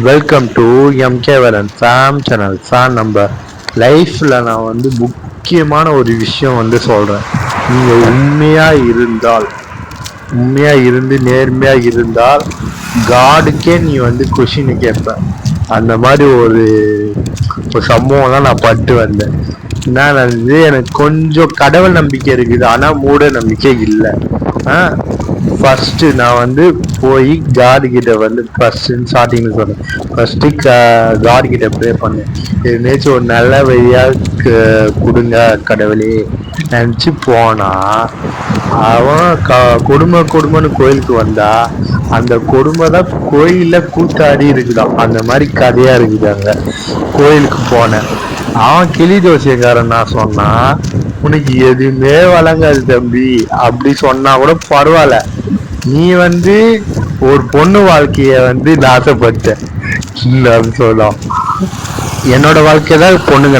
Welcome to MK Velan fame channel. Fan நம்ம லைஃப்பில் நான் முக்கியமான ஒரு விஷயம் சொல்கிறேன். நீங்கள் உண்மையாக இருந்து நேர்மையாக இருந்தால் காடுக்கே நீ கொஷின் கேட்ப. அந்த மாதிரி ஒரு சம்பவம்லாம் நான் பட்டு வந்தேன். நான் எனக்கு கொஞ்சம் கடவுள் நம்பிக்கை இருக்குது, ஆனால் மூட நம்பிக்கை இல்லை. ஃபர்ஸ்ட் நான் போய் காட் கிட்ட ஃபர்ஸ்ட் ஸ்டார்டிங்ல சொன்னேன். ஃபர்ஸ்ட் காட் கிட்ட ப்ரே பண்ணேன். எதுனாச்சும் ஒரு நல்ல வழியா கொடுங்க கடவுளே நினச்சி போனா, அவன் குடும்பம்னு கோயிலுக்கு வந்தா அந்த குடும்பம் தான் கோயில்ல கூத்தாடி இருக்குதான். அந்த மாதிரி கதையா இருக்குதாங்க. கோயிலுக்கு போனேன். அவன் கிளி ஜோசியக்காரன் நான் சொன்னா, உனக்கு எதுவுமே வழங்காது தம்பி அப்படி சொன்னா கூட பரவாயில்ல, நீ ஒரு பொண்ணு வாழ்க்கைய ஆசைப்பட்ட இல்ல அப்படின்னு சொல்லலாம். என்னோட வாழ்க்கையதான் பொண்ணுங்க